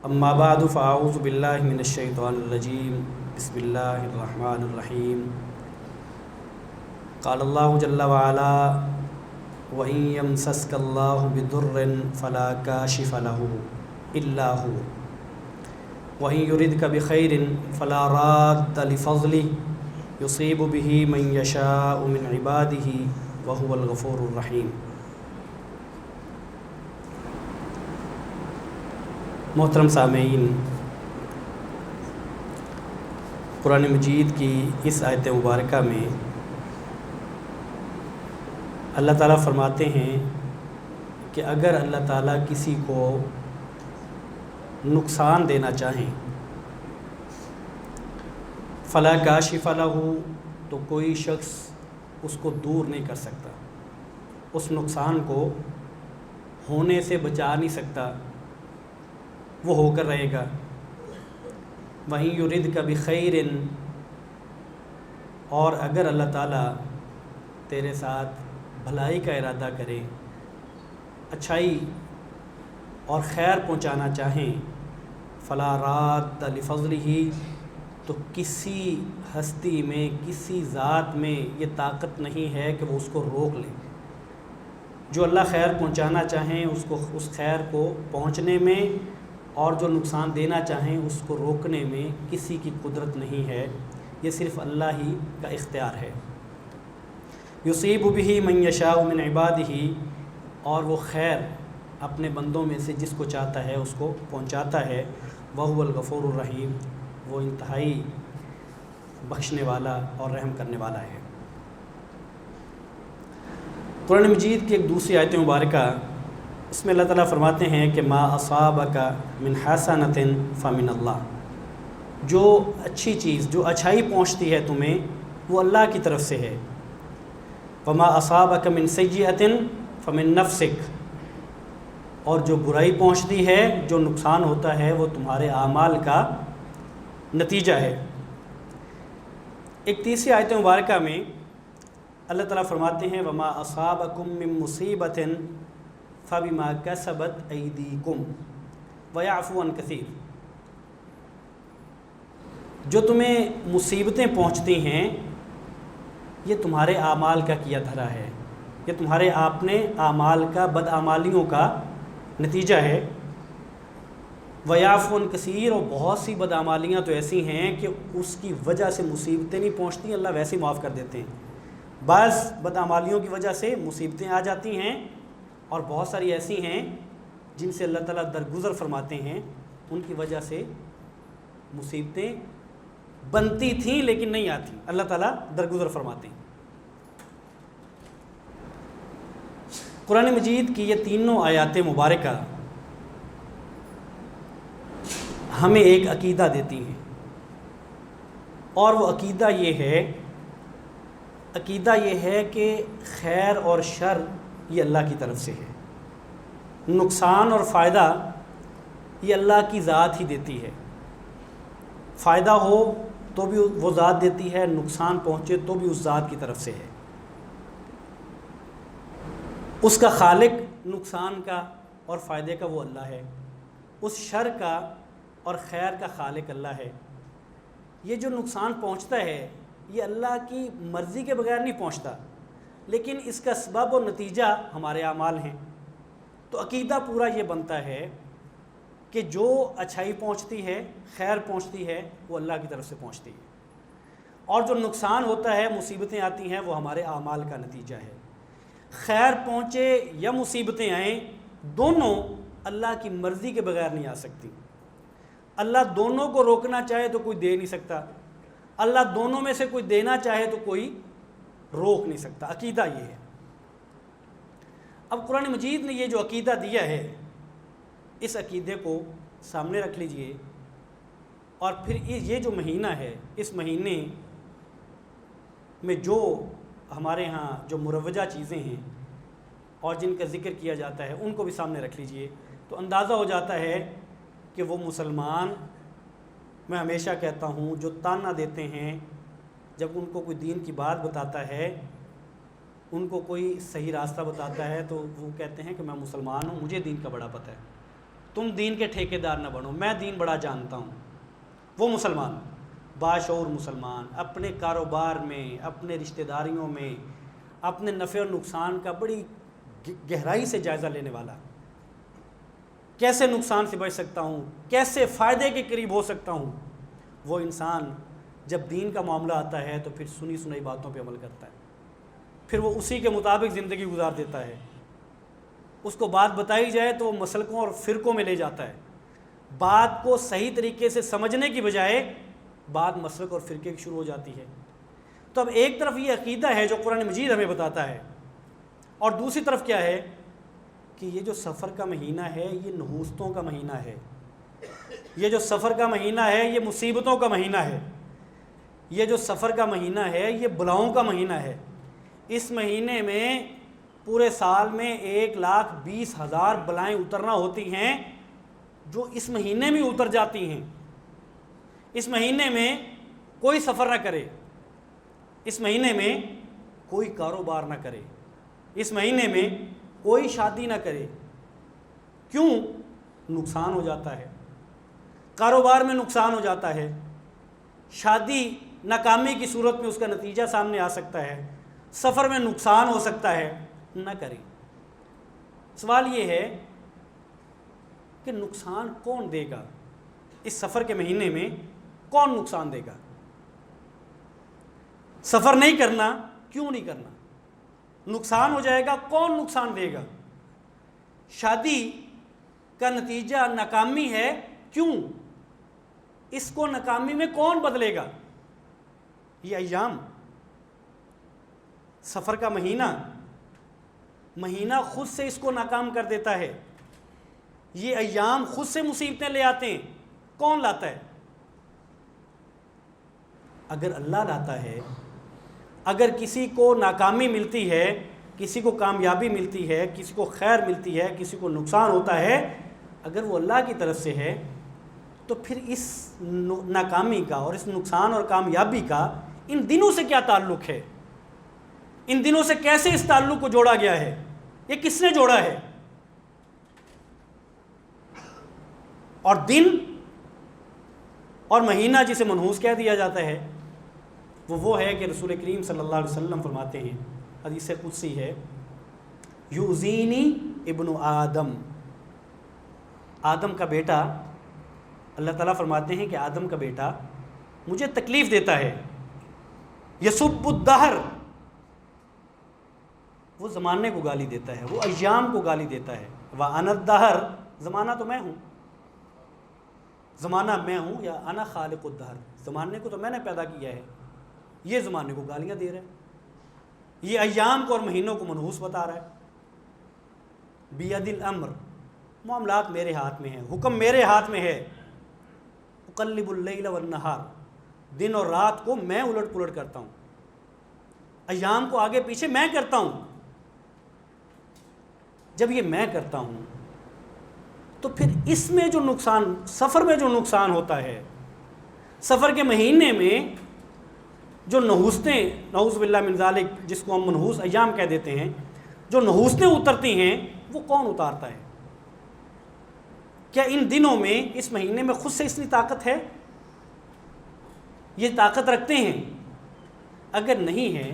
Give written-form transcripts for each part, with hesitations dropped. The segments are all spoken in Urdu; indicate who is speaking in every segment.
Speaker 1: اما بعد فاعوذ باللہ من الشیطان الرجیم بسم اللہ الرحمن الرحیم قال اللہ جل وعلا وَإِن يَمْسَسْكَ اللَّهُ بِضُرٍّ فَلَا كَاشِفَ لَهُ إِلَّا هُوَ وَإِن يُرِدْكَ بِخَيْرٍ فَلَا رَادَّ لِفَضْلِهِ يُصِيبُ بِهِ مَن يَشَاءُ مِنْ عِبَادِهِ وَهُوَ الْغَفُورُ الرَّحِيمُ۔ محترم سامعین، قرآن مجید کی اس آیت مبارکہ میں اللہ تعالیٰ فرماتے ہیں کہ اگر اللہ تعالیٰ کسی کو نقصان دینا چاہیں فلا کاشف لہ، تو کوئی شخص اس کو دور نہیں کر سکتا، اس نقصان کو ہونے سے بچا نہیں سکتا، وہ ہو کر رہے گا۔ وہیں یردک بخیر، اور اگر اللہ تعالیٰ تیرے ساتھ بھلائی کا ارادہ کرے، اچھائی اور خیر پہنچانا چاہیں، فلا راد لفضلہ، تو کسی ہستی میں، کسی ذات میں یہ طاقت نہیں ہے کہ وہ اس کو روک لے۔ جو اللہ خیر پہنچانا چاہیں اس خیر کو پہنچنے میں، اور جو نقصان دینا چاہیں اس کو روکنے میں کسی کی قدرت نہیں ہے، یہ صرف اللہ ہی کا اختیار ہے۔ یصیب بہ من یشاء من عبادہ، اور وہ خیر اپنے بندوں میں سے جس کو چاہتا ہے اس کو پہنچاتا ہے۔ وہو الغفور الرحیم، وہ انتہائی بخشنے والا اور رحم کرنے والا ہے۔ قرآن مجید کی ایک دوسری آیت مبارکہ، اس میں اللہ تعالیٰ فرماتے ہیں کہ ما اصابک من حسنۃ فمن اللہ، جو اچھی چیز، جو اچھائی پہنچتی ہے تمہیں وہ اللہ کی طرف سے ہے۔ وما اصابک من سیئۃ فمن نفسک، اور جو برائی پہنچتی ہے، جو نقصان ہوتا ہے، وہ تمہارے اعمال کا نتیجہ ہے۔ ایک تیسری آیت مبارکہ میں اللہ تعالیٰ فرماتے ہیں وما اصابکم من مصیبۃ فبما کسبت ایدیکم ویعفو عن کثیر، جو تمہیں مصیبتیں پہنچتی ہیں یہ تمہارے اعمال کا کیا دھرا ہے، یہ تمہارے اپنے اعمال کا، بدعمالیوں کا نتیجہ ہے۔ ویعفو عن کثیر، اور بہت سی بدعمالیاں تو ایسی ہیں کہ اس کی وجہ سے مصیبتیں نہیں پہنچتی، اللہ ویسے ہی معاف کر دیتے ہیں۔ بعض بدعمالیوں کی وجہ سے مصیبتیں آ جاتی ہیں، اور بہت ساری ایسی ہیں جن سے اللہ تعالیٰ درگزر فرماتے ہیں، ان کی وجہ سے مصیبتیں بنتی تھیں لیکن نہیں آتی، اللہ تعالیٰ درگزر فرماتے ہیں۔ قرآن مجید کی یہ تینوں آیات مبارکہ ہمیں ایک عقیدہ دیتی ہیں، اور وہ عقیدہ یہ ہے کہ خیر اور شر یہ اللہ کی طرف سے ہے، نقصان اور فائدہ یہ اللہ کی ذات ہی دیتی ہے۔ فائدہ ہو تو بھی وہ ذات دیتی ہے، نقصان پہنچے تو بھی اس ذات کی طرف سے ہے۔ اس کا خالق نقصان کا اور فائدے کا وہ اللہ ہے، اس شر کا اور خیر کا خالق اللہ ہے۔ یہ جو نقصان پہنچتا ہے یہ اللہ کی مرضی کے بغیر نہیں پہنچتا، لیکن اس کا سبب و نتیجہ ہمارے اعمال ہیں۔ تو عقیدہ پورا یہ بنتا ہے کہ جو اچھائی پہنچتی ہے، خیر پہنچتی ہے، وہ اللہ کی طرف سے پہنچتی ہے، اور جو نقصان ہوتا ہے، مصیبتیں آتی ہیں، وہ ہمارے اعمال کا نتیجہ ہے۔ خیر پہنچے یا مصیبتیں آئیں، دونوں اللہ کی مرضی کے بغیر نہیں آ سکتی۔ اللہ دونوں کو روکنا چاہے تو کوئی دے نہیں سکتا، اللہ دونوں میں سے کوئی دینا چاہے تو کوئی روک نہیں سکتا۔ عقیدہ یہ ہے۔ اب قرآن مجید نے یہ جو عقیدہ دیا ہے، اس عقیدے کو سامنے رکھ لیجئے، اور پھر یہ جو مہینہ ہے، اس مہینے میں جو ہمارے ہاں جو مروجہ چیزیں ہیں اور جن کا ذکر کیا جاتا ہے، ان کو بھی سامنے رکھ لیجئے، تو اندازہ ہو جاتا ہے کہ وہ مسلمان، میں ہمیشہ کہتا ہوں، جو تانا دیتے ہیں جب ان کو کوئی دین کی بات بتاتا ہے، ان کو کوئی صحیح راستہ بتاتا ہے، تو وہ کہتے ہیں کہ میں مسلمان ہوں، مجھے دین کا بڑا پتہ ہے۔ تم دین کے ٹھیکیدار نہ بنو، میں دین بڑا جانتا ہوں۔ وہ مسلمان، باشعور مسلمان، اپنے کاروبار میں، اپنے رشتہ داریوں میں، اپنے نفع اور نقصان کا بڑی گہرائی سے جائزہ لینے والا، کیسے نقصان سے بچ سکتا ہوں، کیسے فائدے کے قریب ہو سکتا ہوں، وہ انسان جب دین کا معاملہ آتا ہے تو پھر سنی سنائی باتوں پہ عمل کرتا ہے، پھر وہ اسی کے مطابق زندگی گزار دیتا ہے۔ اس کو بات بتائی جائے تو وہ مسلکوں اور فرقوں میں لے جاتا ہے، بات کو صحیح طریقے سے سمجھنے کی بجائے بات مسلک اور فرقے کی شروع ہو جاتی ہے۔ تو اب ایک طرف یہ عقیدہ ہے جو قرآن مجید ہمیں بتاتا ہے، اور دوسری طرف کیا ہے کہ یہ جو سفر کا مہینہ ہے یہ نحوستوں کا مہینہ ہے، یہ جو سفر کا مہینہ ہے یہ مصیبتوں کا مہینہ ہے، یہ جو سفر کا مہینہ ہے یہ بلاؤں کا مہینہ ہے۔ اس مہینے میں پورے سال میں 1,20,000 بلائیں اترنا ہوتی ہیں جو اس مہینے میں اتر جاتی ہیں۔ اس مہینے میں کوئی سفر نہ کرے، اس مہینے میں کوئی کاروبار نہ کرے، اس مہینے میں کوئی شادی نہ کرے۔ کیوں؟ نقصان ہو جاتا ہے، کاروبار میں نقصان ہو جاتا ہے، شادی ناکامی کی صورت میں اس کا نتیجہ سامنے آ سکتا ہے، سفر میں نقصان ہو سکتا ہے، نہ کریں۔ سوال یہ ہے کہ نقصان کون دے گا؟ اس سفر کے مہینے میں کون نقصان دے گا؟ سفر نہیں کرنا، کیوں نہیں کرنا؟ نقصان ہو جائے گا، کون نقصان دے گا؟ شادی کا نتیجہ ناکامی ہے، کیوں؟ اس کو ناکامی میں کون بدلے گا؟ یہ ایام، سفر کا مہینہ خود سے اس کو ناکام کر دیتا ہے۔ یہ ایام خود سے مصیبتیں لے آتے ہیں۔ کون لاتا ہے؟ اگر اللہ لاتا ہے، اگر کسی کو ناکامی ملتی ہے، کسی کو کامیابی ملتی ہے، کسی کو خیر ملتی ہے، کسی کو نقصان ہوتا ہے، اگر وہ اللہ کی طرف سے ہے تو پھر اس ناکامی کا اور اس نقصان اور کامیابی کا ان دنوں سے کیا تعلق ہے؟ ان دنوں سے کیسے اس تعلق کو جوڑا گیا ہے؟ یہ کس نے جوڑا ہے؟ اور دن اور مہینہ جسے منحوس کہہ دیا جاتا ہے وہ ہے کہ رسول کریم صلی اللہ علیہ وسلم فرماتے ہیں، حدیث قدسی ہے، یؤذینی ابن آدم، آدم کا بیٹا، اللہ تعالیٰ فرماتے ہیں کہ آدم کا بیٹا مجھے تکلیف دیتا ہے، یسب الدہر، وہ زمانے کو گالی دیتا ہے، وہ ایام کو گالی دیتا ہے، وَأَنَا الدَّهْرُ، زمانہ تو میں ہوں، زمانہ میں ہوں، یا انا خالق الدہر، زمانے کو تو میں نے پیدا کیا ہے، یہ زمانے کو گالیاں دے رہا ہے، یہ ایام کو اور مہینوں کو منحوس بتا رہا ہے۔ بِيَدِ الْأَمْرِ، معاملات میرے ہاتھ میں ہیں، حکم میرے ہاتھ میں ہے، اقلب اللیل والنہار، دن اور رات کو میں الٹ پلٹ کرتا ہوں، ایام کو آگے پیچھے میں کرتا ہوں۔ جب یہ میں کرتا ہوں تو پھر اس میں جو نقصان، سفر میں جو نقصان ہوتا ہے، سفر کے مہینے میں جو نحوستیں، نعوذ باللہ من ذالک، جس کو ہم منحوس ایام کہہ دیتے ہیں، جو نحوستیں اترتی ہیں وہ کون اتارتا ہے؟ کیا ان دنوں میں، اس مہینے میں خود سے اتنی طاقت ہے؟ یہ طاقت رکھتے ہیں؟ اگر نہیں ہے،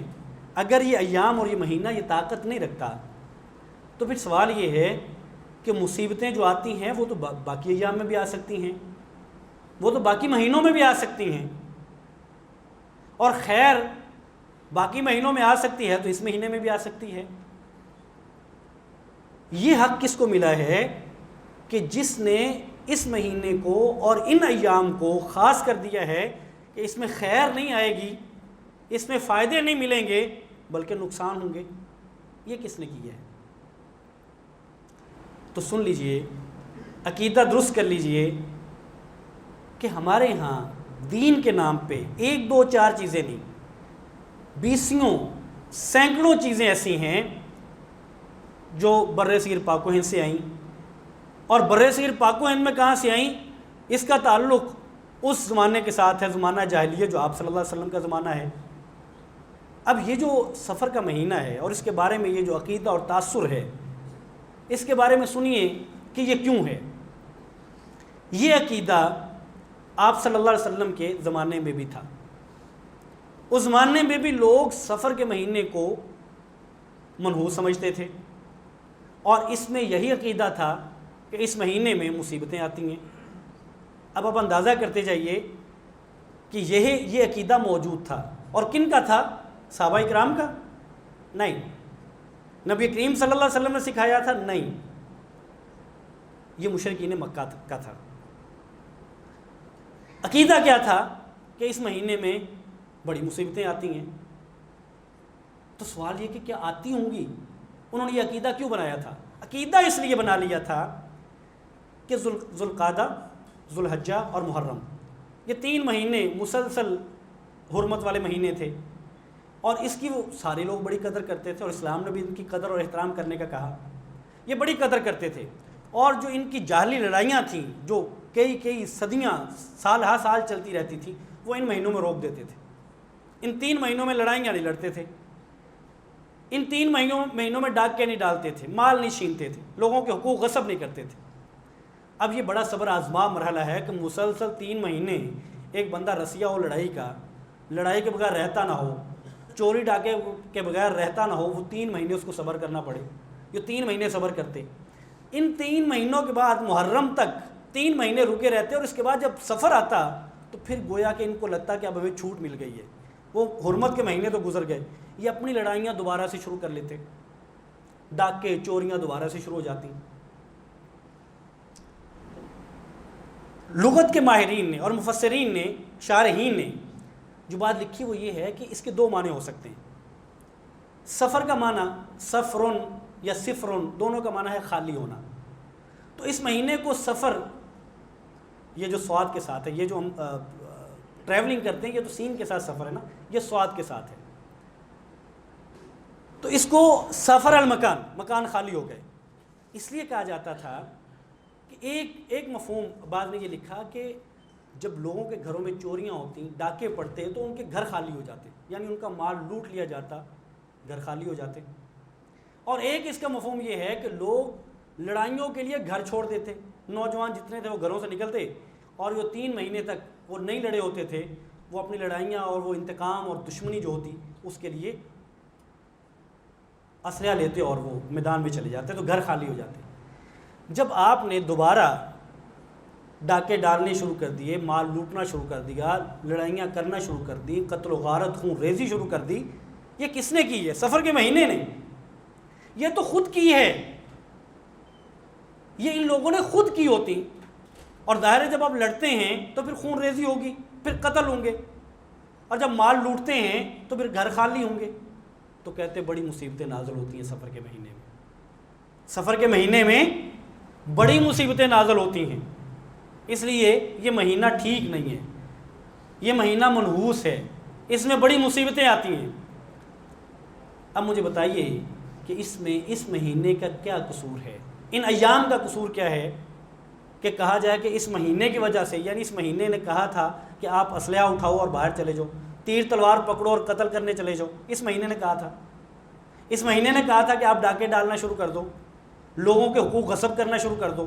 Speaker 1: اگر یہ ایام اور یہ مہینہ یہ طاقت نہیں رکھتا تو پھر سوال یہ ہے کہ مصیبتیں جو آتی ہیں وہ تو باقی ایام میں بھی آ سکتی ہیں، وہ تو باقی مہینوں میں بھی آ سکتی ہیں، اور خیر باقی مہینوں میں آ سکتی ہے تو اس مہینے میں بھی آ سکتی ہے۔ یہ حق کس کو ملا ہے کہ جس نے اس مہینے کو اور ان ایام کو خاص کر دیا ہے کہ اس میں خیر نہیں آئے گی، اس میں فائدے نہیں ملیں گے بلکہ نقصان ہوں گے۔ یہ کس نے کیا ہے؟ تو سن لیجئے، عقیدہ درست کر لیجئے کہ ہمارے ہاں دین کے نام پہ 1 2 4 چیزیں نہیں، 20 سینکڑوں چیزیں ایسی ہیں جو برصغیر پاک و ہند سے آئیں، اور برصغیر پاک و ہند میں کہاں سے آئیں؟ اس کا تعلق اس زمانے کے ساتھ ہے، زمانہ جاہلیت، جو آپ صلی اللہ علیہ وسلم کا زمانہ ہے۔ اب یہ جو سفر کا مہینہ ہے اور اس کے بارے میں یہ جو عقیدہ اور تاثر ہے، اس کے بارے میں سنیے کہ یہ کیوں ہے۔ یہ عقیدہ آپ صلی اللہ علیہ وسلم کے زمانے میں بھی تھا. اس زمانے میں بھی لوگ سفر کے مہینے کو منحوس سمجھتے تھے، اور اس میں یہی عقیدہ تھا کہ اس مہینے میں مصیبتیں آتی ہیں. اب آپ اندازہ کرتے جائیے کہ یہ عقیدہ موجود تھا، اور کن کا تھا؟ صحابہ کرام کا؟ نہیں. نبی کریم صلی اللہ علیہ وسلم نے سکھایا تھا؟ نہیں. یہ مشرکین مکہ کا تھا. عقیدہ کیا تھا؟ کہ اس مہینے میں بڑی مصیبتیں آتی ہیں. تو سوال یہ کہ کیا آتی ہوں گی؟ انہوں نے یہ عقیدہ کیوں بنایا تھا؟ عقیدہ اس لیے بنا لیا تھا کہ ذوالقعدہ، ذوالحجہ اور محرم، یہ 3 مہینے مسلسل حرمت والے مہینے تھے، اور اس کی وہ سارے لوگ بڑی قدر کرتے تھے، اور اسلام نے بھی ان کی قدر اور احترام کرنے کا کہا. یہ بڑی قدر کرتے تھے، اور جو ان کی جاہلی لڑائیاں تھیں جو کئی صدیاں سال ہا سال چلتی رہتی تھیں، وہ ان مہینوں میں روک دیتے تھے. ان 3 مہینوں میں لڑائیاں نہیں لڑتے تھے، ان 3 مہینوں میں ڈاکے نہیں ڈالتے تھے، مال نہیں چھینتے تھے، لوگوں کے حقوق غصب نہیں کرتے تھے. اب یہ بڑا صبر آزما مرحلہ ہے کہ مسلسل 3 مہینے ایک بندہ رسیا ہو لڑائی کا، لڑائی کے بغیر رہتا نہ ہو، چوری ڈاکے کے بغیر رہتا نہ ہو، وہ 3 مہینے اس کو صبر کرنا پڑے. یہ 3 مہینے صبر کرتے. ان 3 مہینوں کے بعد محرم تک 3 مہینے رکے رہتے، اور اس کے بعد جب سفر آتا تو پھر گویا کہ ان کو لگتا کہ اب ہمیں چھوٹ مل گئی ہے، وہ حرمت کے مہینے تو گزر گئے، یہ اپنی لڑائیاں دوبارہ سے شروع کر لیتے، ڈاکے چوریاں دوبارہ سے شروع ہو جاتی. لغت کے ماہرین نے اور مفسرین نے، شارحین نے جو بات لکھی وہ یہ ہے کہ اس کے 2 معنی ہو سکتے ہیں. سفر کا معنی سفرن یا صفرن، دونوں کا معنی ہے خالی ہونا. تو اس مہینے کو سفر، یہ جو سواد کے ساتھ ہے، یہ جو ہم ٹریولنگ کرتے ہیں، یہ تو سین کے ساتھ سفر ہے نا، یہ سواد کے ساتھ ہے. تو اس کو سفر المکان، مکان خالی ہو گئے، اس لیے کہا جاتا تھا کہ ایک مفہوم بعد نے یہ لکھا کہ جب لوگوں کے گھروں میں چوریاں ہوتی، ڈاکے پڑتے، تو ان کے گھر خالی ہو جاتے، یعنی ان کا مال لوٹ لیا جاتا، گھر خالی ہو جاتے. اور ایک اس کا مفہوم یہ ہے کہ لوگ لڑائیوں کے لیے گھر چھوڑ دیتے، نوجوان جتنے تھے وہ گھروں سے نکلتے، اور جو 3 مہینے تک وہ نہیں لڑے ہوتے تھے، وہ اپنی لڑائیاں اور وہ انتقام اور دشمنی جو ہوتی اس کے لیے اسلحہ لیتے اور وہ میدان میں چلے جاتے، تو گھر خالی ہو جاتے. جب آپ نے دوبارہ ڈاکے ڈالنے شروع کر دیے، مال لوٹنا شروع کر دیا، لڑائیاں کرنا شروع کر دی، قتل و غارت، خون ریزی شروع کر دی، یہ کس نے کی ہے؟ سفر کے مہینے نے. یہ تو خود کی ہے، یہ ان لوگوں نے خود کی ہوتی. اور ظاہر ہے جب آپ لڑتے ہیں تو پھر خون ریزی ہوگی، پھر قتل ہوں گے، اور جب مال لوٹتے ہیں تو پھر گھر خالی ہوں گے. تو کہتے بڑی مصیبتیں نازل ہوتی ہیں سفر کے مہینے میں. سفر کے مہینے میں بڑی مصیبتیں نازل ہوتی ہیں، اس لیے یہ مہینہ ٹھیک نہیں ہے، یہ مہینہ منحوس ہے، اس میں بڑی مصیبتیں آتی ہیں. اب مجھے بتائیے کہ اس مہینے کا کیا قصور ہے؟ ان ایام کا قصور کیا ہے کہ کہا جائے کہ اس مہینے کی وجہ سے، یعنی اس مہینے نے کہا تھا کہ آپ اسلحہ اٹھاؤ اور باہر چلے جاؤ، تیر تلوار پکڑو اور قتل کرنے چلے جاؤ، اس مہینے نے کہا تھا. اس مہینے نے کہا تھا کہ آپ ڈاکے ڈالنا شروع کر دو، لوگوں کے حقوق غصب کرنا شروع کر دو.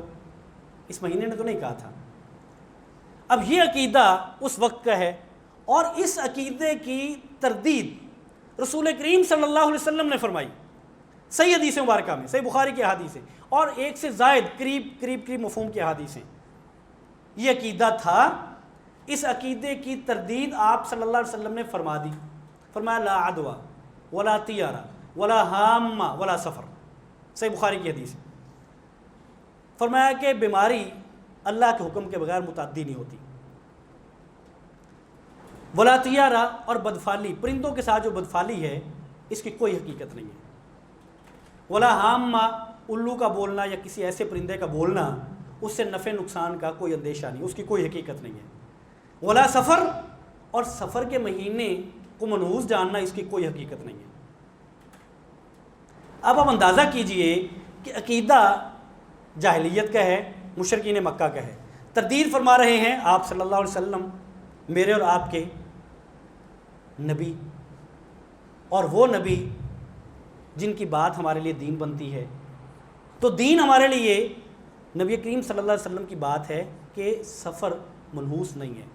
Speaker 1: اس مہینے نے تو نہیں کہا تھا. اب یہ عقیدہ اس وقت کا ہے، اور اس عقیدے کی تردید رسول کریم صلی اللہ علیہ وسلم نے فرمائی صحیح حدیث مبارکہ میں، صحیح بخاری کی احادیث ہیں، اور 1 سے زائد قریب مفہوم کی احادیث ہیں. یہ عقیدہ تھا، اس عقیدے کی تردید آپ صلی اللہ علیہ وسلم نے فرما دی. فرمایا لا عدوى ولا طیارہ ولا حامہ ولا سفر، صحیح بخاری کی حدیث. فرمایا کہ بیماری اللہ کے حکم کے بغیر متعدی نہیں ہوتی، ولا طیارہ، اور بدفعلی، پرندوں کے ساتھ جو بدفعلی ہے اس کی کوئی حقیقت نہیں ہے. ولا حامہ، الو کا بولنا یا کسی ایسے پرندے کا بولنا، اس سے نفع نقصان کا کوئی اندیشہ نہیں، اس کی کوئی حقیقت نہیں ہے. ولا سفر، اور سفر کے مہینے کو منحوس جاننا، اس کی کوئی حقیقت نہیں ہے. اب آپ اندازہ کیجئے کہ عقیدہ جاہلیت کا ہے، مشرکین مکہ کا ہے. تردید فرما رہے ہیں آپ صلی اللہ علیہ وسلم، میرے اور آپ کے نبی، اور وہ نبی جن کی بات ہمارے لیے دین بنتی ہے. تو دین ہمارے لیے نبی کریم صلی اللہ علیہ وسلم کی بات ہے کے سفر منحوس نہیں ہے.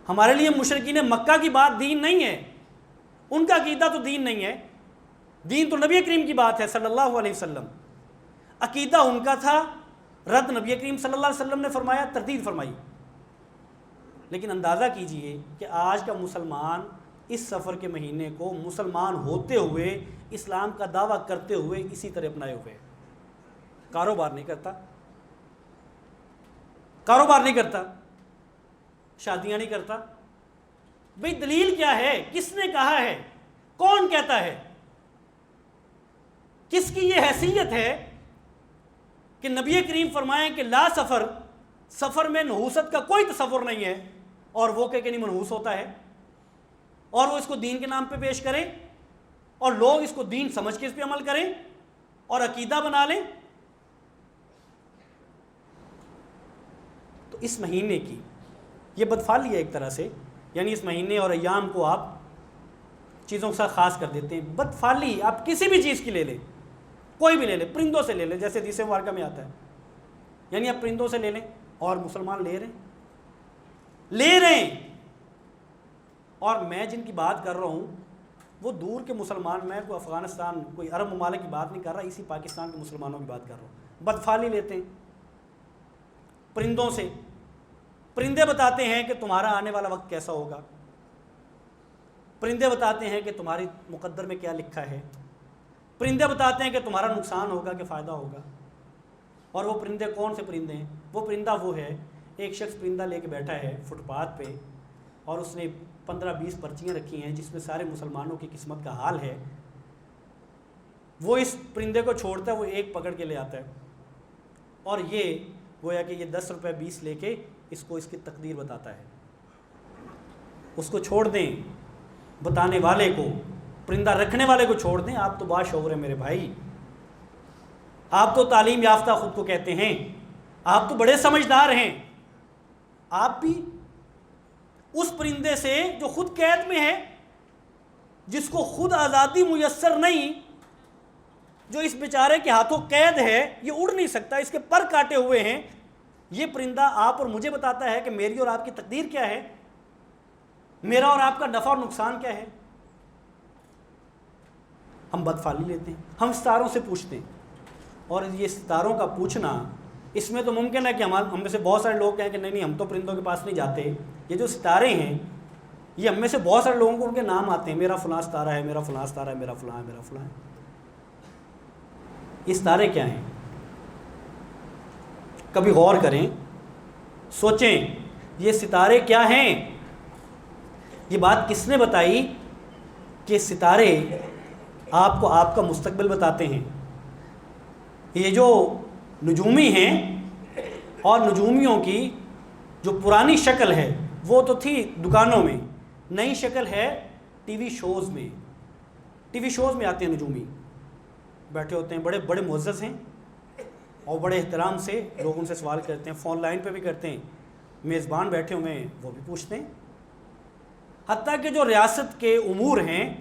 Speaker 1: ہمارے لیے مشرکین مکہ کی بات دین نہیں ہے، ان کا عقیدہ تو دین نہیں ہے. دین تو نبی کریم کی بات ہے صلی اللہ علیہ وسلم. عقیدہ ان کا تھا، رد نبی کریم صلی اللہ علیہ وسلم نے فرمایا، تردید فرمائی. لیکن اندازہ کیجئے کہ آج کا مسلمان اس سفر کے مہینے کو مسلمان ہوتے ہوئے، اسلام کا دعویٰ کرتے ہوئے اسی طرح اپنائے ہوئے. کاروبار نہیں کرتا، کاروبار نہیں کرتا، شادیاں نہیں کرتا. بھئی دلیل کیا ہے؟ کس نے کہا ہے؟ کون کہتا ہے؟ کس کی یہ حیثیت ہے کہ نبی کریم فرمائیں کہ لا سفر، سفر میں نحوست کا کوئی تصور نہیں ہے، اور وہ کہ نہیں منحوس ہوتا ہے، اور وہ اس کو دین کے نام پہ پیش کریں اور لوگ اس کو دین سمجھ کے اس پہ عمل کریں اور عقیدہ بنا لیں. تو اس مہینے کی یہ بدفعلی ہے ایک طرح سے، یعنی اس مہینے اور ایام کو آپ چیزوں کے ساتھ خاص کر دیتے ہیں. بدفعلی آپ کسی بھی چیز کی لے لیں، کوئی بھی لے لیں، پرندوں سے لے لیں، جیسے حدیث مبارکہ میں آتا ہے، یعنی آپ پرندوں سے لے لیں اور مسلمان لے رہے ہیں. اور میں جن کی بات کر رہا ہوں وہ دور کے مسلمان، میں کوئی افغانستان، کوئی عرب ممالک کی بات نہیں کر رہا، اسی پاکستان کے مسلمانوں کی بات کر رہا ہوں. بدفعلی لیتے ہیں پرندوں سے. پرندے بتاتے ہیں کہ تمہارا آنے والا وقت کیسا ہوگا، پرندے بتاتے ہیں کہ تمہاری مقدر میں کیا لکھا ہے، پرندے بتاتے ہیں کہ تمہارا نقصان ہوگا کہ فائدہ ہوگا. اور وہ پرندے کون سے پرندے ہیں؟ وہ پرندہ وہ ہے، ایک شخص پرندہ لے کے بیٹھا ہے فٹ پاتھ پہ، اور اس نے 15-20 پرچیاں رکھی ہیں جس میں سارے مسلمانوں کی قسمت کا حال ہے. وہ اس پرندے کو چھوڑتا ہے، وہ ایک پکڑ کے لے آتا ہے، اور یہ گویا کہ یہ 10 روپے 20 لے کے اس کو اس کی تقدیر بتاتا ہے. اس کو چھوڑ دیں، بتانے والے کو، پرندہ رکھنے والے کو چھوڑ دیں. آپ تو باشعور ہیں میرے بھائی، آپ تو تعلیم یافتہ خود کو کہتے ہیں، آپ تو بڑے سمجھدار ہیں. آپ بھی اس پرندے سے جو خود قید میں ہے، جس کو خود آزادی میسر نہیں، جو اس بیچارے کے ہاتھوں قید ہے، یہ اڑ نہیں سکتا، اس کے پر کاٹے ہوئے ہیں، یہ پرندہ آپ اور مجھے بتاتا ہے کہ میری اور آپ کی تقدیر کیا ہے، میرا اور آپ کا نفع اور نقصان کیا ہے. ہم بدفعلی لیتے ہیں، ہم ستاروں سے پوچھتے ہیں. اور یہ ستاروں کا پوچھنا، اس میں تو ممکن ہے کہ ہم میں سے بہت سارے لوگ کہیں کہ نہیں ہم تو پرندوں کے پاس نہیں جاتے. یہ جو ستارے ہیں، یہ ہم میں سے بہت سارے لوگوں کو ان کے نام آتے ہیں، میرا فلاں ستارہ ہے، میرا فلاں ستارہ ہے، میرا فلاں ہے، میرا فلاں ہے. یہ ستارے کیا ہیں؟ کبھی غور کریں، سوچیں، یہ ستارے کیا ہیں؟ یہ بات کس نے بتائی کہ ستارے آپ کو آپ کا مستقبل بتاتے ہیں؟ یہ جو نجومی ہیں، اور نجومیوں کی جو پرانی شکل ہے وہ تو تھی دکانوں میں، نئی شکل ہے ٹی وی شوز میں. ٹی وی شوز میں آتے ہیں نجومی، بیٹھے ہوتے ہیں، بڑے بڑے معزز ہیں، اور بڑے احترام سے لوگ ان سے سوال کرتے ہیں، فون لائن پہ بھی کرتے ہیں، میزبان بیٹھے ہوئے ہیں وہ بھی پوچھتے ہیں. حتیٰ کہ جو ریاست کے امور ہیں،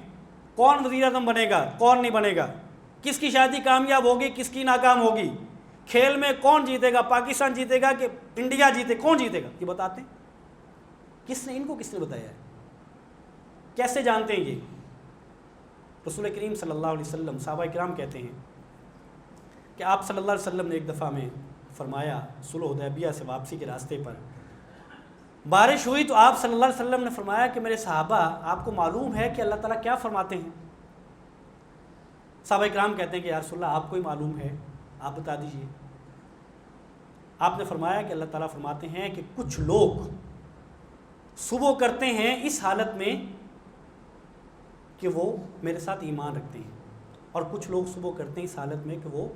Speaker 1: کون وزیر اعظم بنے گا، کون نہیں بنے گا، کس کی شادی کامیاب ہوگی، کس کی ناکام ہوگی، کھیل میں کون جیتے گا، پاکستان جیتے گا کہ انڈیا جیتے، کون جیتے گا، یہ بتاتے ہیں. کس نے ان کو کس نے بتایا ہے؟ کیسے جانتے ہیں؟ یہ رسول کریم صلی اللہ علیہ وسلم، صحابہ کرام کہتے ہیں کہ آپ صلی اللہ علیہ وسلم نے ایک دفعہ میں فرمایا، صلح حدیبیہ سے واپسی کے راستے پر بارش ہوئی، تو آپ صلی اللہ علیہ وسلم نے فرمایا کہ میرے صحابہ، آپ کو معلوم ہے کہ اللہ تعالیٰ کیا فرماتے ہیں؟ صحابہ کرام کہتے ہیں کہ یا رسول اللہ آپ کو ہی معلوم ہے، آپ بتا دیجئے. آپ نے فرمایا کہ اللہ تعالیٰ فرماتے ہیں کہ کچھ لوگ صبح کرتے ہیں اس حالت میں کہ وہ میرے ساتھ ایمان رکھتے ہیں، اور کچھ لوگ صبح کرتے ہیں اس حالت میں کہ وہ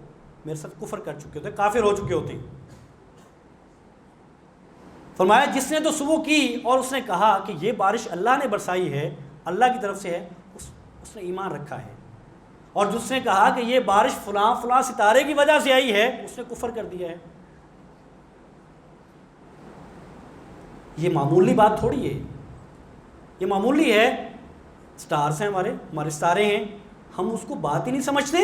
Speaker 1: میرے ساتھ کفر کر چکے ہوتے ہیں، کافر ہو چکے ہوتے ہیں. فرمایا جس نے تو صبح کی اور اس نے کہا کہ یہ بارش اللہ نے برسائی ہے، اللہ کی طرف سے ہے، اس نے ایمان رکھا ہے. اور جس نے کہا کہ یہ بارش فلاں فلاں ستارے کی وجہ سے آئی ہے، اس نے کفر کر دیا ہے. یہ معمولی بات تھوڑی ہے، یہ معمولی ہے. سٹارز ہیں ہمارے ستارے ہیں، ہم اس کو بات ہی نہیں سمجھتے،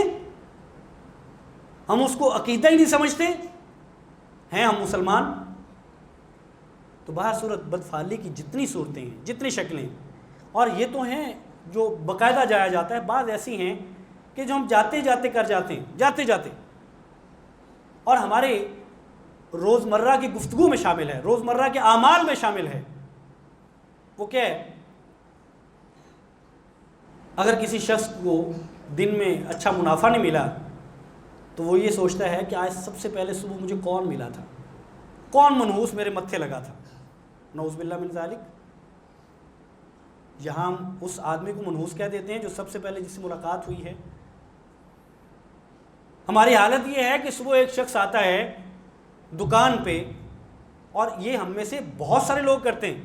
Speaker 1: ہم اس کو عقیدہ ہی نہیں سمجھتے ہیں. ہم مسلمان تو باہر صورت بدفعلی کی جتنی صورتیں ہیں، جتنی شکلیں، اور یہ تو ہیں جو باقاعدہ جایا جاتا ہے، بعض ایسی ہیں کہ جو ہم جاتے جاتے کر جاتے ہیں، جاتے جاتے، اور ہمارے روزمرہ کی گفتگو میں شامل ہے، روزمرہ کے اعمال میں شامل ہے۔ وہ کیا ہے؟ اگر کسی شخص کو دن میں اچھا منافع نہیں ملا تو وہ یہ سوچتا ہے کہ آج سب سے پہلے صبح مجھے کون ملا تھا، کون منحوس میرے متھے لگا تھا، نعوذ باللہ من ذالک۔ یہاں ہم اس آدمی کو منحوس کہہ دیتے ہیں جو سب سے پہلے جس سے ملاقات ہوئی ہے۔ ہماری حالت یہ ہے کہ صبح ایک شخص آتا ہے دکان پہ، اور یہ ہم میں سے بہت سارے لوگ کرتے ہیں،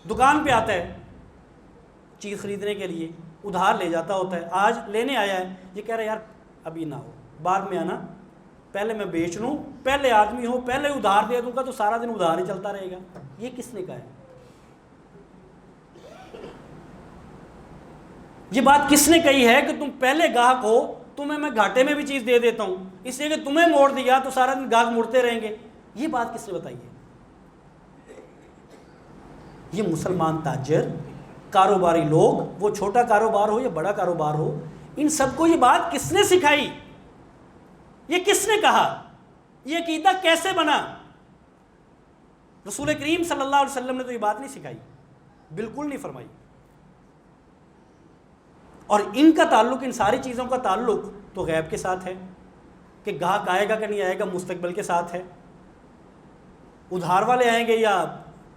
Speaker 1: دکان پہ آتا ہے چیز خریدنے کے لیے، ادھار لے جاتا ہوتا ہے، آج لینے آیا ہے، یہ کہہ رہا ہے یار ابھی نہ ہو، بعد میں آنا، پہلے میں بیچ لوں، پہلے آدمی ہو، پہلے ادھار دے دوں گا تو سارا دن ادھار ہی چلتا رہے گا۔ یہ کس نے کہا ہے؟ یہ بات کس نے کہی ہے کہ تم پہلے گاہک ہو، تمہیں میں گھاٹے میں بھی چیز دے دیتا ہوں، اس لیے کہ تمہیں موڑ دیا تو سارا دن گاہک مڑتے رہیں گے؟ یہ بات کس نے بتائی ہے؟ یہ مسلمان تاجر، کاروباری لوگ، وہ چھوٹا کاروبار ہو یا بڑا کاروبار ہو، ان سب کو یہ بات کس نے سکھائی؟ یہ کس نے کہا؟ یہ عقیدہ کیسے بنا؟ رسول کریم صلی اللہ علیہ وسلم نے تو یہ بات نہیں سکھائی، بالکل نہیں فرمائی۔ اور ان کا تعلق، ان ساری چیزوں کا تعلق تو غیب کے ساتھ ہے کہ گاہک آئے گا کہ نہیں آئے گا، مستقبل کے ساتھ ہے۔ ادھار والے آئیں گے یا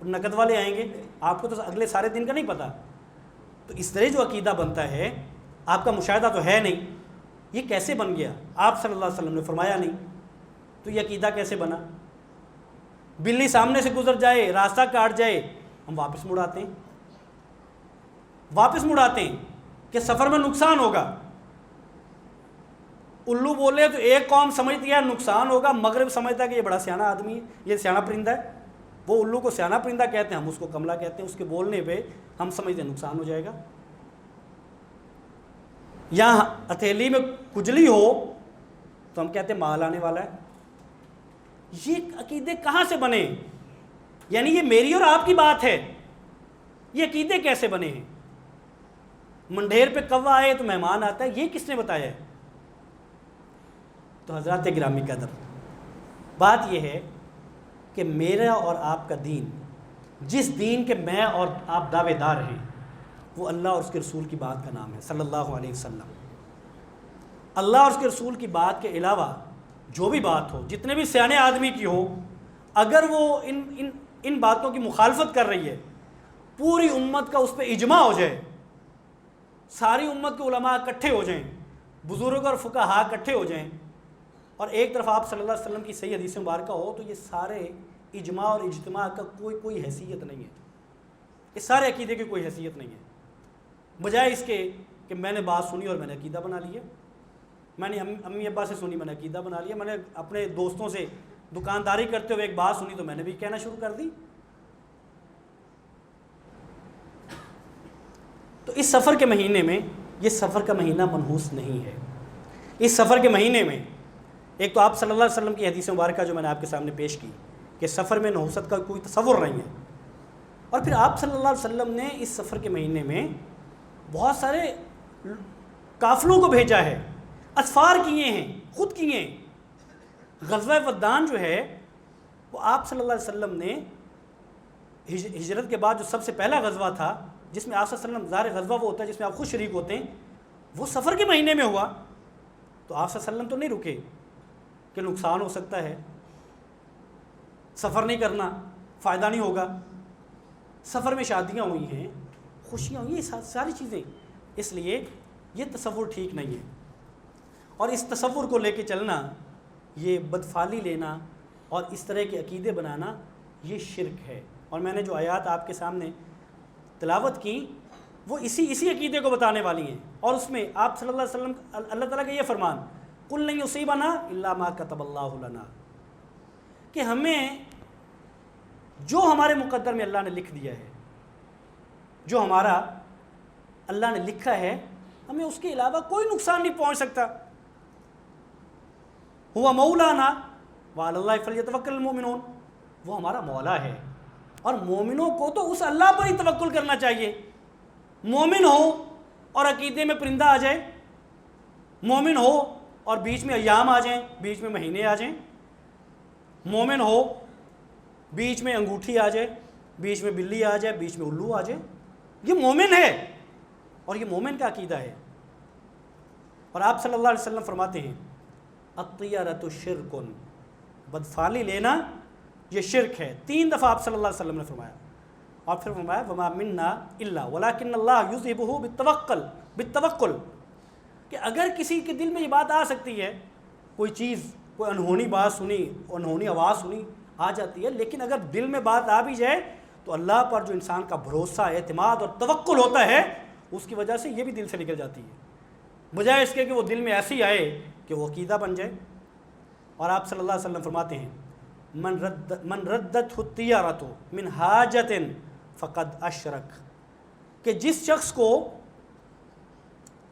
Speaker 1: نقد والے آئیں گے، آپ کو تو اگلے سارے دن کا نہیں پتا۔ تو اس طرح جو عقیدہ بنتا ہے، آپ کا مشاہدہ تو ہے نہیں، یہ کیسے بن گیا؟ آپ صلی اللہ علیہ وسلم نے فرمایا نہیں، تو یہ عقیدہ کیسے بنا؟ بلی سامنے سے گزر جائے، راستہ کاٹ جائے، ہم واپس مڑاتے ہیں، واپس مڑاتے ہیں کہ سفر میں نقصان ہوگا۔ الو بولے تو ایک قوم سمجھتی ہے نقصان ہوگا، مغرب سمجھتا ہے کہ یہ بڑا سیانہ آدمی ہے، یہ سیانہ پرندہ ہے۔ وہ الو کو سیانہ پرندہ کہتے ہیں، ہم اس کو کملا کہتے ہیں، اس کے بولنے پہ ہم سمجھتے ہیں نقصان ہو جائے گا۔ یا ہتھیلی میں کھجلی ہو تو ہم کہتے ہیں مال آنے والا ہے۔ یہ عقیدے کہاں سے بنے؟ یعنی یہ میری اور آپ کی بات ہے، یہ عقیدے کیسے بنے ہیں؟ منڈھیر پہ کوا آئے تو مہمان آتا ہے، یہ کس نے بتایا ہے؟ تو حضرات گرامی قدر، بات یہ ہے کہ میرا اور آپ کا دین، جس دین کے میں اور آپ دعوے دار ہیں، وہ اللہ اور اس کے رسول کی بات کا نام ہے، صلی اللہ علیہ وسلم۔ اللہ اور اس کے رسول کی بات کے علاوہ جو بھی بات ہو، جتنے بھی سیانے آدمی کی ہو، اگر وہ ان باتوں کی مخالفت کر رہی ہے، پوری امت کا اس پہ اجماع ہو جائے، ساری امت کے علماء اکٹھے ہو جائیں، بزرگ اور فقہاء اکٹھے ہو جائیں، اور ایک طرف آپ صلی اللہ علیہ وسلم کی صحیح حدیث مبارکہ ہو، تو یہ سارے اجماع اور اجتماع کا کوئی حیثیت نہیں ہے، اس سارے عقیدے کی کوئی حیثیت نہیں ہے، بجائے اس کے کہ میں نے بات سنی اور میں نے عقیدہ بنا لیا، میں نے امی ابا سے سنی، میں نے عقیدہ بنا لیا، میں نے اپنے دوستوں سے دکانداری کرتے ہوئے ایک بات سنی تو میں نے بھی کہنا شروع کر دی۔ تو اس سفر کے مہینے میں، یہ سفر کا مہینہ منحوس نہیں ہے۔ اس سفر کے مہینے میں ایک تو آپ صلی اللہ علیہ وسلم کی حدیث مبارکہ جو میں نے آپ کے سامنے پیش کی کہ سفر میں نحوست کا کوئی تصور نہیں ہے، اور پھر آپ صلی اللہ علیہ وسلم نے اس سفر کے مہینے میں بہت سارے قافلوں کو بھیجا ہے، اسفار کیے ہیں، خود کیے ہیں۔ غزوہ ودان جو ہے وہ آپ صلی اللہ علیہ وسلم نے ہجرت کے بعد جو سب سے پہلا غزوہ تھا، جس میں آپ صلی اللہ علیہ وسلم، ظاہر غزوہ وہ ہوتا ہے جس میں آپ خود شریک ہوتے ہیں، وہ سفر کے مہینے میں ہوا، تو آپ صلی اللہ علیہ وسلم تو نہیں رکے کہ نقصان ہو سکتا ہے، سفر نہیں کرنا، فائدہ نہیں ہوگا۔ سفر میں شادیاں ہوئی ہیں، خوشیاں ہوئی ہیں، ساری چیزیں، اس لیے یہ تصور ٹھیک نہیں ہے، اور اس تصور کو لے کے چلنا، یہ بدفعلی لینا اور اس طرح کے عقیدے بنانا، یہ شرک ہے۔ اور میں نے جو آیات آپ کے سامنے تلاوت کی وہ اسی عقیدے کو بتانے والی ہیں، اور اس میں آپ صلی اللہ علیہ وسلم، اللہ تعالیٰ کا یہ فرمان، قُلْ لَن يُصِيبَنَا إِلَّا مَا كَتَبَ اللَّهُ لَنَا، کہ ہمیں جو ہمارے مقدر میں اللہ نے لکھ دیا ہے، جو ہمارا اللہ نے لکھا ہے، ہمیں اس کے علاوہ کوئی نقصان نہیں پہنچ سکتا۔ هُوَ مَوْلَانَا وَعَلَى اللَّهِ فَلْيَتَوَكَّلِ الْمُؤْمِنُونَ، وہ ہمارا مولا ہے. اور مومنوں کو تو اس اللہ پر ہی توکل کرنا چاہیے. مومن ہو اور عقیدے میں پرندہ آ جائے, مومن ہو اور بیچ میں ایام آ جائیں, بیچ میں مہینے آ جائیں, مومن ہو بیچ میں انگوٹھی آ جائے, بیچ میں بلی آ جائے, بیچ میں الو آ جائے, یہ مومن ہے اور یہ مومن کا عقیدہ ہے. اور آپ صلی اللہ علیہ وسلم فرماتے ہیں الطیرۃ شرک, بدفعلی لینا یہ شرک ہے. 3 دفعہ آپ صلی اللہ علیہ وسلم نے فرمایا. اور پھر فرمایا وما منا الا ولکن اللہ یذہبہ بالتوکل, کہ اگر کسی کے دل میں یہ بات آ سکتی ہے, کوئی چیز, کوئی انہونی بات سنی, انہونی آواز سنی, آ جاتی ہے, لیکن اگر دل میں بات آ بھی جائے تو اللہ پر جو انسان کا بھروسہ, اعتماد اور توکل ہوتا ہے, اس کی وجہ سے یہ بھی دل سے نکل جاتی ہے, بجائے اس کے کہ وہ دل میں ایسی آئے کہ وہ عقیدہ بن جائے. اور آپ صلی اللہ علیہ وسلم فرماتے ہیں من ردت الطیرۃ من حاجۃ فقد اشرک, کہ جس شخص کو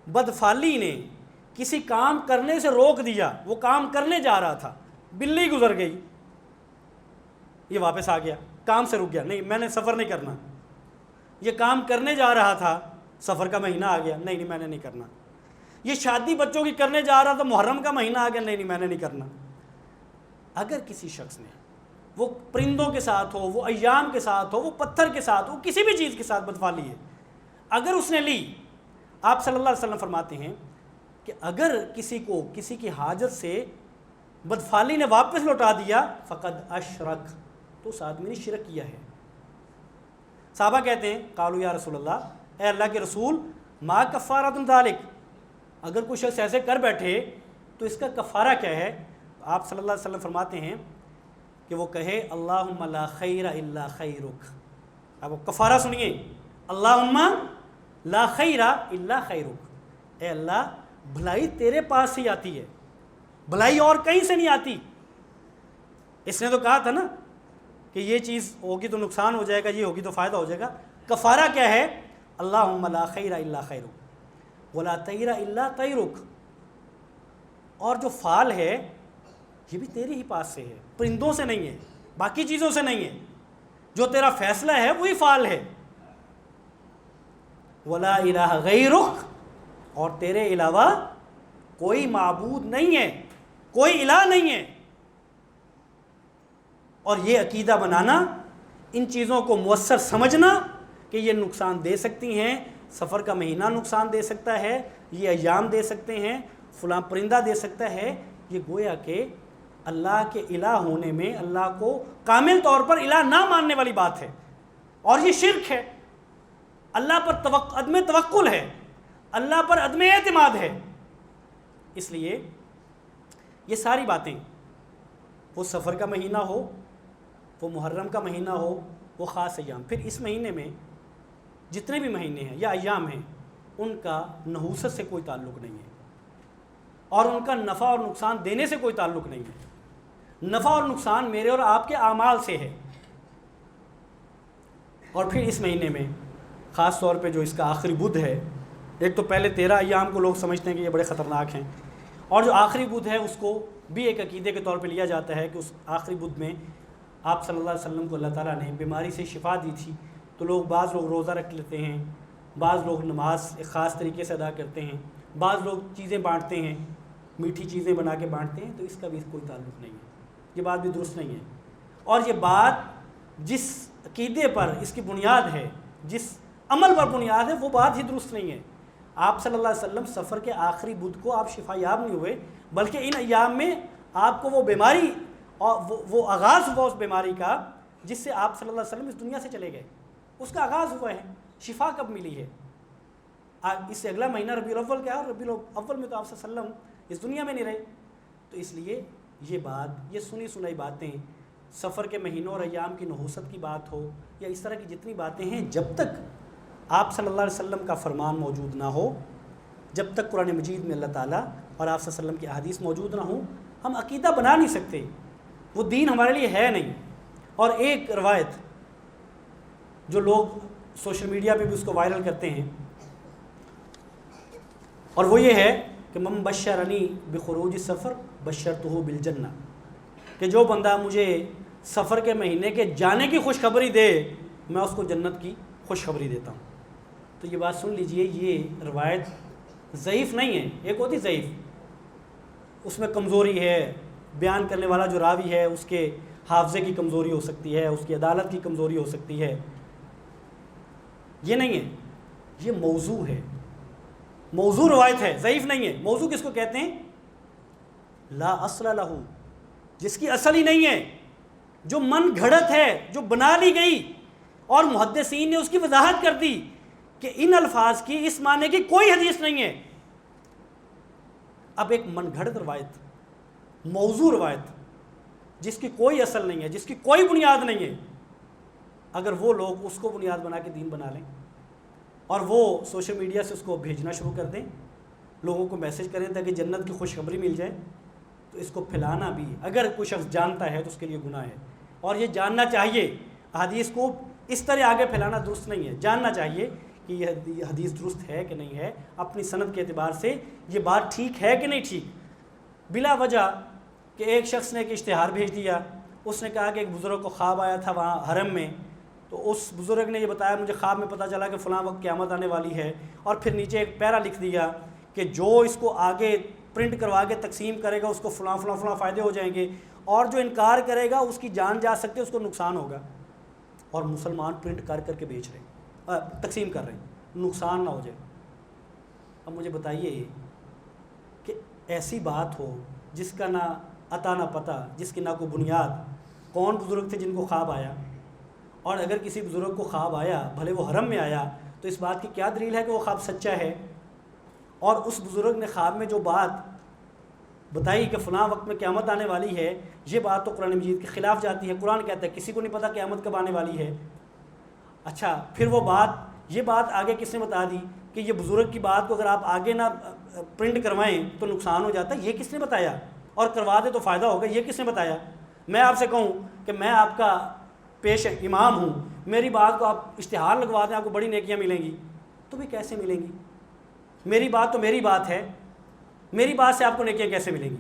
Speaker 1: بدفعلی نے کسی کام کرنے سے روک دیا, وہ کام کرنے جا رہا تھا, بلی گزر گئی, یہ واپس آ گیا, کام سے رک گیا, نہیں میں نے سفر نہیں کرنا. یہ کام کرنے جا رہا تھا, سفر کا مہینہ آ گیا, نہیں میں نے نہیں کرنا. یہ شادی بچوں کی کرنے جا رہا تھا, محرم کا مہینہ آ گیا, نہیں میں نے نہیں کرنا. اگر کسی شخص نے, وہ پرندوں کے ساتھ ہو, وہ ایام کے ساتھ ہو, وہ پتھر کے ساتھ ہو, کسی بھی چیز کے ساتھ بدفعلی ہے, اگر اس نے لی, آپ صلی اللہ علیہ وسلم فرماتے ہیں کہ اگر کسی کو کسی کی حاجت سے بدفعلی نے واپس لوٹا دیا فقد اشرک, تو اس آدمی نے شرک کیا ہے. صحابہ کہتے ہیں قالوا یا رسول اللہ, اے اللہ کے رسول, ما کفارۃ ذالک, اگر کوئی شخص ایسے کر بیٹھے تو اس کا کفارہ کیا ہے؟ آپ صلی اللہ علیہ وسلم فرماتے ہیں کہ وہ کہے اللہم لا خیر الا خیرک. اب وہ کفارہ سنیے, اللہم لا خیر الا خیرک, اے اللہ بھلائی تیرے پاس سے ہی آتی ہے, بھلائی اور کہیں سے نہیں آتی. اس نے تو کہا تھا نا کہ یہ چیز ہوگی تو نقصان ہو جائے گا, یہ ہوگی تو فائدہ ہو جائے گا. کفارہ کیا ہے؟ اللہم لا خیر الا خیرک ولا طیر الا طیرک. اور جو فال ہے یہ بھی تیرے ہی پاس سے ہے, پرندوں سے نہیں ہے, باقی چیزوں سے نہیں ہے. جو تیرا فیصلہ ہے وہی فال ہے. ولا الہ غیرک, اور تیرے علاوہ کوئی معبود نہیں ہے, کوئی الہ نہیں ہے. اور یہ عقیدہ بنانا, ان چیزوں کو مؤثر سمجھنا کہ یہ نقصان دے سکتی ہیں, سفر کا مہینہ نقصان دے سکتا ہے, یہ ایام دے سکتے ہیں, فلاں پرندہ دے سکتا ہے, یہ گویا کہ اللہ کے الہ ہونے میں اللہ کو کامل طور پر الہ نہ ماننے والی بات ہے, اور یہ شرک ہے. اللہ پر عدم توکل ہے, اللہ پر عدم اعتماد ہے. اس لیے یہ ساری باتیں, وہ سفر کا مہینہ ہو, وہ محرم کا مہینہ ہو, وہ خاص ایام, پھر اس مہینے میں جتنے بھی مہینے ہیں یا ایام ہیں ان کا نحوست سے کوئی تعلق نہیں ہے, اور ان کا نفع اور نقصان دینے سے کوئی تعلق نہیں ہے. نفع اور نقصان میرے اور آپ کے اعمال سے ہے. اور پھر اس مہینے میں خاص طور پہ جو اس کا آخری بدھ ہے, ایک تو پہلے 13 ایام کو لوگ سمجھتے ہیں کہ یہ بڑے خطرناک ہیں, اور جو آخری بدھ ہے اس کو بھی ایک عقیدے کے طور پہ لیا جاتا ہے کہ اس آخری بدھ میں آپ صلی اللہ علیہ وسلم کو اللہ تعالیٰ نے بیماری سے شفا دی تھی. تو بعض لوگ روزہ رکھ لیتے ہیں, بعض لوگ نماز ایک خاص طریقے سے ادا کرتے ہیں, بعض لوگ چیزیں بانٹتے ہیں, میٹھی چیزیں بنا کے بانٹتے ہیں. تو اس کا بھی کوئی تعلق نہیں ہے, یہ بات بھی درست نہیں ہے. اور یہ بات جس عقیدے پر اس کی بنیاد ہے, جس عمل پر بنیاد ہے, وہ بات ہی درست نہیں ہے. آپ صلی اللہ علیہ وسلم سفر کے آخری بدھ کو آپ شفا یاب نہیں ہوئے, بلکہ ان ایام میں آپ کو وہ بیماری اور وہ آغاز ہوا اس بیماری کا جس سے آپ صلی اللہ علیہ وسلم اس دنیا سے چلے گئے, اس کا آغاز ہوا ہے. شفا کب ملی ہے؟ اس سے اگلا مہینہ ربیع الاول کا ہے, اور ربیع الاول میں تو آپ صلی اللہ علیہ وسلم اس دنیا میں نہیں رہے. تو اس لیے یہ بات, یہ سنی سنائی باتیں, سفر کے مہینوں اور ایام کی نحوست کی بات ہو یا اس طرح کی جتنی باتیں ہیں, جب تک آپ صلی اللہ علیہ وسلم کا فرمان موجود نہ ہو, جب تک قرآن مجید میں اللہ تعالیٰ اور آپ صلی اللہ علیہ وسلم کی احادیث موجود نہ ہوں, ہم عقیدہ بنا نہیں سکتے. وہ دین ہمارے لیے ہے نہیں. اور ایک روایت جو لوگ سوشل میڈیا پہ بھی اس کو وائرل کرتے ہیں, اور وہ یہ ہے کہ من بشرنی بخروج السفر بشرتہ بالجنہ, کہ جو بندہ مجھے سفر کے مہینے کے جانے کی خوشخبری دے، میں اس کو جنت کی خوشخبری دیتا ہوں۔ تو یہ بات سن لیجئے، یہ روایت ضعیف نہیں ہے۔ ایک ہوتی ضعیف، اس میں کمزوری ہے، بیان کرنے والا جو راوی ہے اس کے حافظے کی کمزوری ہو سکتی ہے، اس کی عدالت کی کمزوری ہو سکتی ہے، یہ نہیں ہے، یہ موضوع ہے، موضوع روایت ہے، ضعیف نہیں ہے۔ موضوع کس کو کہتے ہیں؟ لا اصل لہ، جس کی اصل ہی نہیں ہے، جو من گھڑت ہے، جو بنا لی گئی، اور محدثین نے اس کی وضاحت کر دی کہ ان الفاظ کی، اس معنی کی کوئی حدیث نہیں ہے۔ اب ایک من گھڑت روایت، موضوع روایت، جس کی کوئی اصل نہیں ہے، جس کی کوئی بنیاد نہیں ہے، اگر وہ لوگ اس کو بنیاد بنا کے دین بنا لیں اور وہ سوشل میڈیا سے اس کو بھیجنا شروع کر دیں، لوگوں کو میسج کریں تاکہ جنت کی خوشخبری مل جائے، تو اس کو پھیلانا بھی اگر کوئی شخص جانتا ہے تو اس کے لیے گناہ ہے، اور یہ جاننا چاہیے۔ حدیث کو اس طرح آگے پھیلانا درست نہیں ہے، جاننا چاہیے کہ یہ حدیث درست ہے کہ نہیں ہے، اپنی سند کے اعتبار سے یہ بات ٹھیک ہے کہ نہیں ٹھیک۔ بلا وجہ کہ ایک شخص نے ایک اشتہار بھیج دیا، اس نے کہا کہ ایک بزرگ کو خواب آیا تھا وہاں حرم میں، تو اس بزرگ نے یہ بتایا مجھے خواب میں پتہ چلا کہ فلاں وقت قیامت آنے والی ہے، اور پھر نیچے ایک پیرا لکھ دیا کہ جو اس کو آگے پرنٹ کروا کے تقسیم کرے گا اس کو فلاں فلاں فلاں فائدے ہو جائیں گے، اور جو انکار کرے گا اس کی جان جا سکتی ہے، اس کو نقصان ہوگا۔ اور مسلمان پرنٹ کر کر کے بیچ رہے ہیں، تقسیم کر رہے ہیں، نقصان نہ ہو جائے۔ اب مجھے بتائیے کہ ایسی بات ہو جس کا نہ عطا نہ پتہ، جس کی نہ کوئی بنیاد، کون بزرگ تھے جن کو خواب آیا؟ اور اگر کسی بزرگ کو خواب آیا، بھلے وہ حرم میں آیا، تو اس بات کی کیا دلیل ہے کہ وہ خواب سچا ہے؟ اور اس بزرگ نے خواب میں جو بات بتائی کہ فلاں وقت میں قیامت آنے والی ہے، یہ بات تو قرآن مجید کے خلاف جاتی ہے۔ قرآن کہتا ہے کسی کو نہیں پتہ قیامت کب آنے والی ہے۔ اچھا، پھر وہ یہ بات آگے کس نے بتا دی کہ یہ بزرگ کی بات کو اگر آپ آگے نہ پرنٹ کروائیں تو نقصان ہو جاتا ہے، یہ کس نے بتایا؟ اور کروا دے تو فائدہ ہوگا، یہ کس نے بتایا؟ میں آپ سے کہوں کہ میں آپ کا پیش امام ہوں، میری بات کو آپ اشتہار لگوا دیں، آپ کو بڑی نیکیاں ملیں گی، تو بھی کیسے ملیں گی؟ میری بات تو میری بات ہے، میری بات سے آپ کو نیکیاں کیسے ملیں گی؟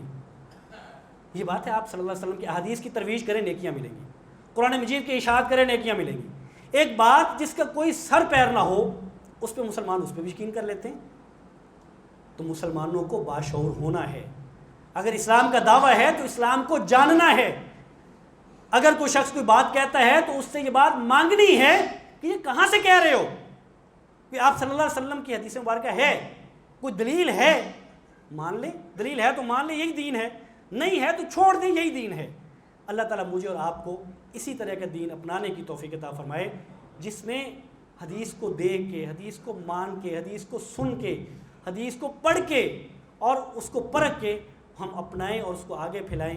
Speaker 1: یہ بات ہے، آپ صلی اللہ علیہ وسلم کی احادیث کی ترویج کریں، نیکیاں ملیں گی، قرآن مجید کی اشاعت کریں، نیکیاں ملیں گی۔ ایک بات جس کا کوئی سر پیر نہ ہو، اس پہ مسلمان اس پہ بھی یقین کر لیتے ہیں۔ تو مسلمانوں کو باشعور ہونا ہے، اگر اسلام کا دعویٰ ہے تو اسلام کو جاننا ہے۔ اگر کوئی شخص کوئی بات کہتا ہے تو اس سے یہ بات مانگنی ہے کہ یہ کہاں سے کہہ رہے ہو، کہ آپ صلی اللہ علیہ وسلم کی حدیث مبارکہ ہے، کوئی دلیل ہے، مان لیں، دلیل ہے تو مان لیں یہی دین ہے، نہیں ہے تو چھوڑ دیں یہی دین ہے۔ اللہ تعالیٰ مجھے اور آپ کو اسی طرح کا دین اپنانے کی توفیق عطا فرمائے، جس میں حدیث کو دیکھ کے، حدیث کو مان کے، حدیث کو سن کے، حدیث کو پڑھ کے اور اس کو پرکھ کے ہم اپنائیں اور اس کو آگے پھیلائیں۔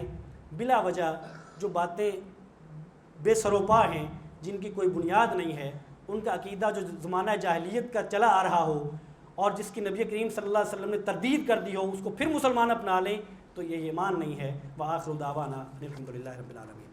Speaker 1: بلا وجہ جو باتیں بے سروپا ہیں، جن کی کوئی بنیاد نہیں ہے، ان کا عقیدہ جو زمانہ جاہلیت کا چلا آ رہا ہو اور جس کی نبی کریم صلی اللہ علیہ وسلم نے تردید کر دی ہو، اس کو پھر مسلمان اپنا لیں، تو یہ ایمان نہیں ہے۔ وآخر دعوانا الحمدللہ رب العالمین۔